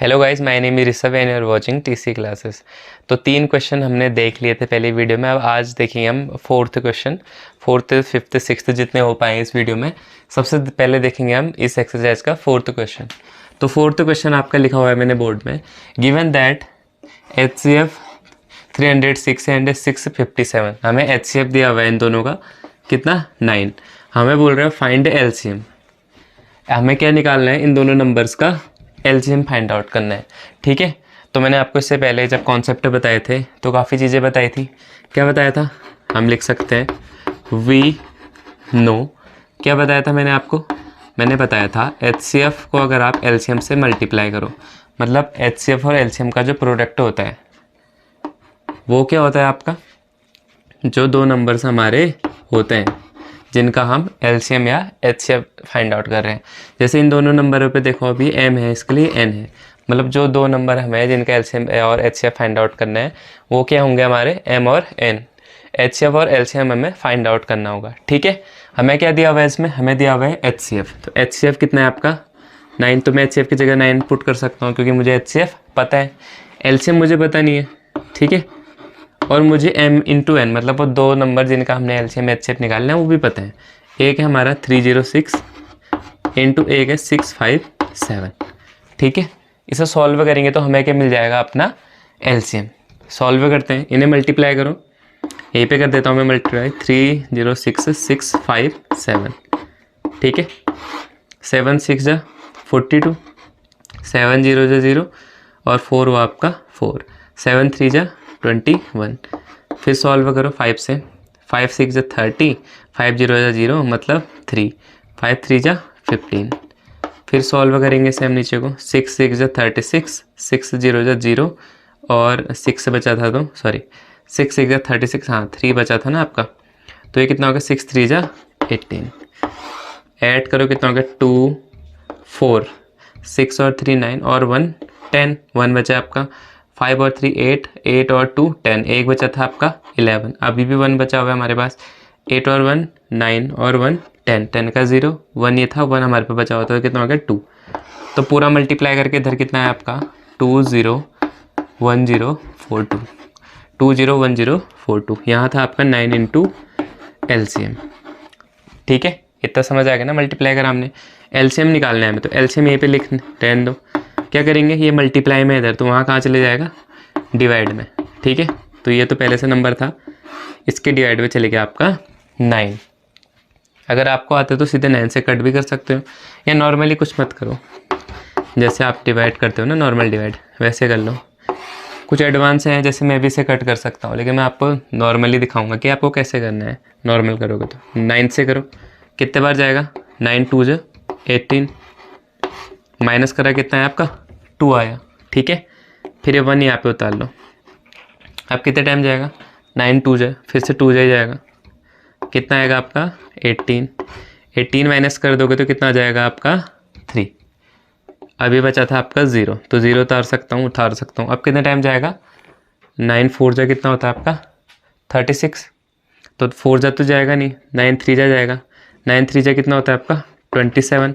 Hello guys, my name is Rishabh and you are watching TC classes. तो 3 question हमने देख लिए थे पहली वीडियो में। अब आज देखेंगे हम fourth question, fourth fifth sixth जितने हो पाए इस वीडियो में। सबसे पहले देखेंगे हम इस एक्सरसाइज का फोर्थ क्वेश्चन। तो फोर्थ क्वेश्चन आपका लिखा हुआ है मैंने बोर्ड में। गिवन दैट HCF 306 एंड 657, हमें HCF दिया हुआ है इन दोनों का कितना 9। हमें बोल रहे हैं फाइंड LCM। हमें क्या निकालना है, इन दोनों नंबर्स का LCM फाइंड आउट करना है। ठीक है, तो मैंने आपको इससे पहले जब कॉन्सेप्ट बताए थे तो काफ़ी चीज़ें बताई थी। क्या बताया था, हम लिख सकते हैं वी नो। क्या बताया था मैंने आपको, मैंने बताया था HCF को अगर आप LCM से मल्टीप्लाई करो, मतलब HCF और LCM का जो प्रोडक्ट होता है वो क्या होता है आपका, जो दो नंबर्स हमारे होते हैं जिनका हम LCM या HCF फाइंड आउट कर रहे हैं। जैसे इन दोनों नंबरों पे देखो, अभी M है, इसके लिए N है, मतलब जो दो नंबर हमें जिनका LCM और HCF फाइंड आउट करना है वो क्या होंगे हमारे M और N। HCF और LCM हमें फाइंड आउट करना होगा। ठीक है, हमें क्या दिया हुआ है इसमें, हमें दिया हुआ है HCF। तो HCF कितना है आपका 9, तो मैं HCF की जगह 9 पुट कर सकता हूँ क्योंकि मुझे HCF पता है, LCM मुझे पता नहीं है। ठीक है, और मुझे M इंटू N, मतलब वो दो नंबर जिनका हमने LCM HCF निकालना है वो भी पता है। एक है हमारा 306 इंटू एक है 657। ठीक है, इसे सॉल्व करेंगे तो हमें क्या मिल जाएगा अपना LCM। सॉल्व करते हैं, इन्हें मल्टीप्लाई करो। यहीं पे कर देता हूँ मैं मल्टीप्लाई, 306 657। ठीक है, 7 6 जा 42, 7 0 जा 0 और 4 हुआ आपका 4, 7 3 जा 21। फिर सॉल्व करो 5 से, 5 6 जा 30, 5 0 जा 0 मतलब 3, 5 3 जा 15। फिर सॉल्व करेंगे सेम नीचे को, 6 6 जा 36, 6 0 जा 0 और 6 बचा था तो सॉरी 6 6 जा 36, हाँ 3 बचा था ना आपका, तो ये कितना होगा 6 3 जा 18। ऐड करो कितना होगा 2 4, 6 और 3 9 और 1 10, 1 बचा आपका, 5 और 3 8, 8 और 2 10, एक बचा था आपका 11। अभी भी 1 बचा हुआ है हमारे पास, 8 और 1 9 और 1 10, 10 का 0, 1 ये था, 1 हमारे पास बचा हुआ था, तो कितना हो गया 2। तो पूरा मल्टीप्लाई करके इधर कितना है आपका 2 0 1 0 4 2, 2 0 1 0 4 2। यहाँ था आपका 9 इंटू LCM। ठीक है, इतना समझ आ गया ना, मल्टीप्लाई करा हमने, LCM निकालना है हमें, तो LCM यहीं पे लिख रहने दो। क्या करेंगे, ये मल्टीप्लाई में इधर, तो वहाँ कहाँ चले जाएगा डिवाइड में। ठीक है, तो ये तो पहले से नंबर था, इसके डिवाइड में चले गया आपका 9। अगर आपको आते तो सीधे 9 से कट भी कर सकते हो, या नॉर्मली कुछ मत करो, जैसे आप डिवाइड करते हो ना नॉर्मल डिवाइड वैसे कर लो। कुछ एडवांस है जैसे मैं भी इसे कट कर सकता हूँ, लेकिन मैं आपको नॉर्मली दिखाऊंगा कि आपको कैसे करना है। नॉर्मल करोगे तो 9 से करो, कितने बार जाएगा 9 2 जा 18, माइनस करा कितना है आपका 2 आया। ठीक है, फिर ये 1 यहाँ पे उतार लो। अब कितने टाइम जाएगा 9 2 जाए, फिर से 2 जाएगा, कितना आएगा आपका 18, 18 माइनस कर दोगे तो कितना आ जाएगा आपका 3। अभी बचा था आपका 0, तो 0 उतार सकता हूँ। अब कितने टाइम जाएगा 9 4 जा कितना होता है आपका 36, तो 4 जा तो जाएगा नहीं, 9 3 जा जाएगा, 9 3 जा कितना होता है आपका 27,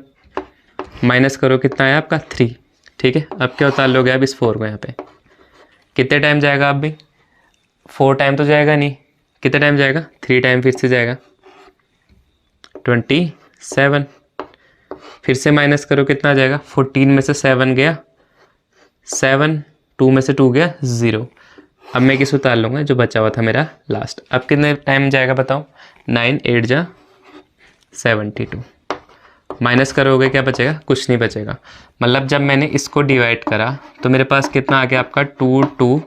माइनस करो कितना है आपका 3। ठीक है, अब क्या उतार लोगे आप इस 4 को, यहाँ पे कितने टाइम जाएगा, आप भी 4 टाइम तो जाएगा नहीं, कितने टाइम जाएगा 3 टाइम फिर से जाएगा 27। फिर से माइनस करो कितना आ जाएगा, 14 में से 7 गया 7, 2 में से 2 गया 0। अब मैं किस उतार लूँगा जो बचा हुआ था मेरा लास्ट। अब कितने टाइम जाएगा बताओ, 9 8 जा 72, माइनस करोगे क्या बचेगा, कुछ नहीं बचेगा। मतलब जब मैंने इसको डिवाइड करा तो मेरे पास कितना आ गया आपका 2 2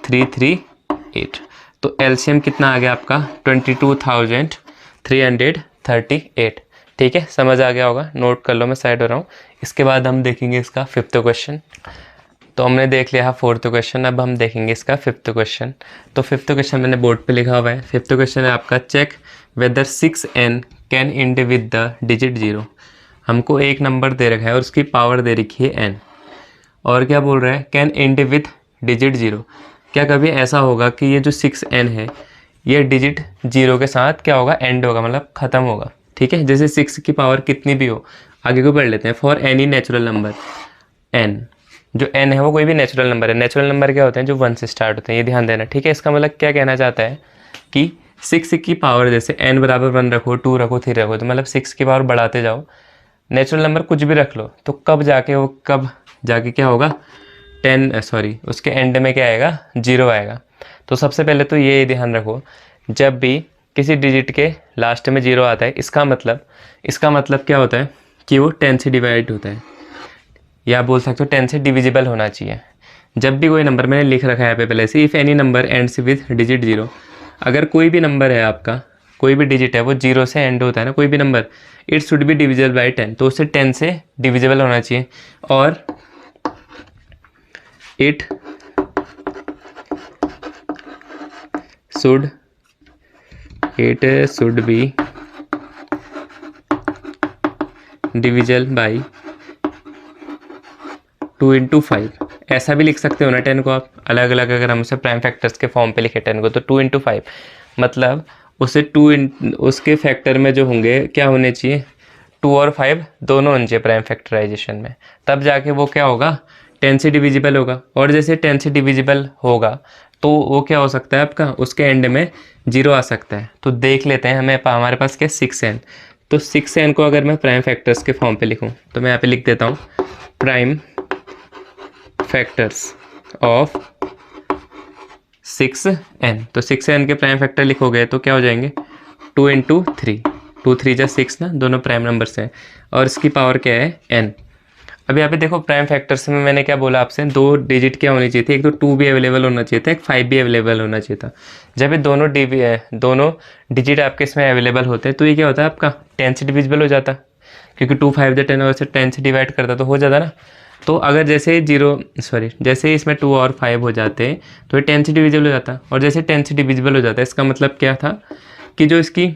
3 3 8, तो LCM कितना आ गया आपका 22,338। ठीक है, समझ आ गया होगा, नोट कर लो, मैं साइड हो रहा हूँ। इसके बाद हम देखेंगे इसका फिफ्थ क्वेश्चन। तो हमने देख लिया फोर्थ क्वेश्चन, अब हम देखेंगे इसका फिफ्थ क्वेश्चन। तो फिफ्थ क्वेश्चन मैंने बोर्ड पे लिखा हुआ है। फिफ्थ क्वेश्चन है आपका, check whether 6n can end with the digit 0। हमको एक नंबर दे रखा है और उसकी पावर दे रखी है n, और क्या बोल रहा है कैन एंड विद डिजिट 0। क्या कभी ऐसा होगा कि ये जो 6n है ये डिजिट 0 के साथ क्या होगा, एंड होगा, मतलब ख़त्म होगा। ठीक है, जैसे 6 की पावर कितनी भी हो, आगे को पढ़ लेते हैं। For any natural number n जो n है वो कोई भी नेचुरल नंबर है। नेचुरल नंबर क्या होते हैं, जो 1 से स्टार्ट होते हैं, ये ध्यान देना, ठीक है। इसका मतलब क्या कहना चाहता है कि 6 की पावर जैसे n बराबर 1 रखो, 2 रखो, 3 रखो, तो मतलब 6 की पावर बढ़ाते जाओ, नेचुरल नंबर कुछ भी रख लो, तो कब जाके क्या होगा, उसके एंड में क्या आएगा, 0 आएगा। तो सबसे पहले तो ये ध्यान रखो, जब भी किसी डिजिट के लास्ट में 0 आता है, इसका मतलब क्या होता है कि वो 10 से डिवाइड होता है, या बोल सकते हो 10 से डिविजिबल होना चाहिए। जब भी कोई नंबर, मैंने लिख रखा है यहाँ पे पहले से, if any number ends with digit 0, अगर कोई भी नंबर है आपका, कोई भी डिजिट है वो 0 से एंड होता है ना, कोई भी number, it should be divisible by 10, तो उससे 10 से डिविजिबल होना चाहिए, और it should be divisible by 2 into 5, ऐसा भी लिख सकते हो ना 10 को आप अलग अलग, अगर हम उसे प्राइम फैक्टर्स के फॉर्म पे लिखे 10 को, तो 2 into 5 मतलब उसे उसके फैक्टर में जो होंगे क्या होने चाहिए, 2 और 5 दोनों होने चाहिए प्राइम फैक्टराइजेशन में, तब जाके वो क्या होगा, 10 से डिविजिबल होगा। और जैसे 10 से डिविजिबल होगा तो वो क्या हो सकता है आपका, उसके एंड में 0 आ सकता है। तो देख लेते हैं, हमारे पास क्या 6n, तो 6n को अगर मैं प्राइम फैक्टर्स के फॉर्म पे लिखूं, तो मैं यहाँ पे लिख देता हूँ प्राइम फैक्टर्स ऑफ 6n। तो 6n के प्राइम फैक्टर लिखोगे तो क्या हो जाएंगे, 2 into 3, 2 3 जा 6 ना, दोनों प्राइम नंबर्स हैं, और इसकी पावर क्या है n। अब यहाँ पे देखो प्राइम फैक्टर्स में मैंने क्या बोला आपसे, 2 डिजिट क्या होनी चाहिए थी, एक तो 2 भी अवेलेबल होना चाहिए था, एक 5 भी अवेलेबल होना चाहिए था। जब ये दोनों डिजिट आपके इसमें अवेलेबल होते हैं तो ये क्या होता है आपका 10 से डिविजिबल हो जाता, क्योंकि 2 5 10 और से 10 से डिवाइड करता तो हो जाता ना। तो अगर जैसे जैसे इसमें 2 और 5 हो जाते तो ये 10 से डिविजिबल हो जाता, और जैसे 10 से डिविजिबल हो जाता है इसका मतलब क्या था कि जो इसकी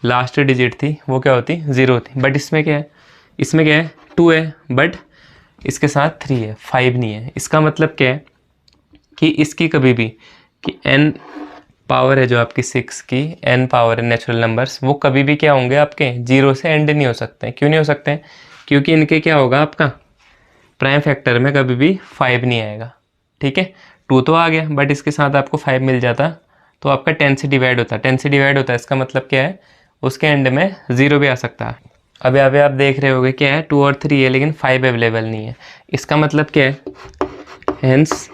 लास्ट डिजिट थी वो क्या होती, 0 थी। बट इसमें क्या है 2 है, बट इसके साथ 3 है, 5 नहीं है। इसका मतलब क्या है कि इसकी कभी भी कि n पावर है जो आपकी 6 की, n पावर है नेचुरल नंबर्स, वो कभी भी क्या होंगे आपके 0 से एंड नहीं हो सकते हैं। क्यों नहीं हो सकते हैं, क्योंकि इनके क्या होगा आपका प्राइम फैक्टर में कभी भी 5 नहीं आएगा, ठीक है। 2 तो आ गया, बट इसके साथ आपको 5 मिल जाता तो आपका 10 से डिवाइड होता, 10 से डिवाइड होता है, इसका मतलब क्या है उसके एंड में 0 भी आ सकता है। अब यहाँ पे आप देख रहे होगे क्या है 2 और 3 है, लेकिन 5 अवेलेबल नहीं है। इसका मतलब क्या है, hence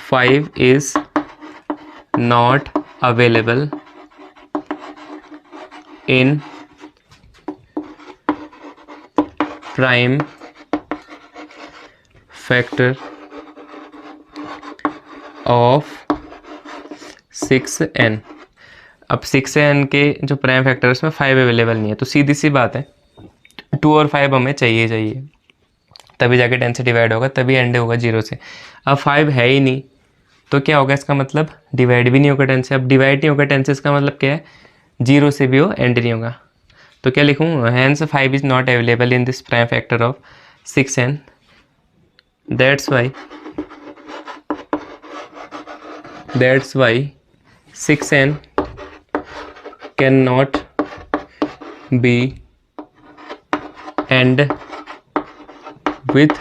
5 is not available in prime factor of 6n। अब 6n के जो प्राइम फैक्टर है उसमें 5 अवेलेबल नहीं है, तो सीधी सी बात है 2 और 5 हमें चाहिए, तभी जाके 10 से डिवाइड होगा, तभी एंड होगा 0 से। अब 5 है ही नहीं तो क्या होगा, इसका मतलब डिवाइड भी नहीं होगा 10 से। अब डिवाइड नहीं होगा 10 से, इसका मतलब क्या है 0 से भी वो एंड नहीं होगा। तो क्या लिखूँ, hence 5 is not available in this prime factor of 6n, that's why 6n cannot be end with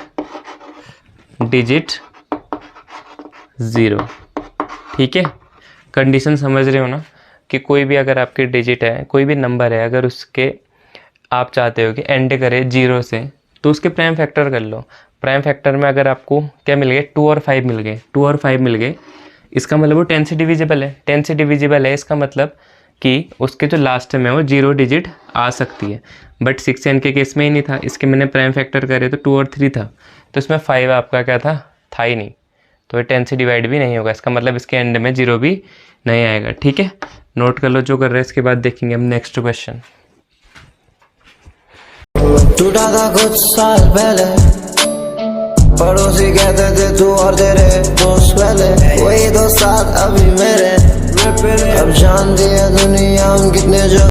digit 0, ठीक है। कंडीशन समझ रहे हो ना, कि कोई भी अगर आपके डिजिट है, कोई भी नंबर है, अगर उसके आप चाहते हो कि एंड करे 0 से, तो उसके प्राइम फैक्टर कर लो। प्राइम फैक्टर में अगर आपको क्या मिल गए, 2 और 5 मिल गए, इसका मतलब वो 10 से डिविजिबल है। 10 से डिविजिबल है, इसका मतलब कि उसके जो लास्ट में वो 0 डिजिट आ सकती है। बट 6n के केस में ही नहीं था, इसके मैंने प्राइम फैक्टर करे तो 2 और 3 था, तो इसमें 5 आपका क्या था ही नहीं, तो ये 10 से डिवाइड भी नहीं होगा। इसका मतलब इसके एंड में 0 भी नहीं आएगा, ठीक है। नोट कर लो जो कर रहे हैं, इसके बाद देखेंगे हम नेक्स्ट क्वेश्चन। टूटा था कुछ साल पहले, पड़ोसी कहते थे तू और तेरे दोस्त पहले, वही दोस्त साथ अभी मेरे, अब जानती है दुनिया हम कितने जो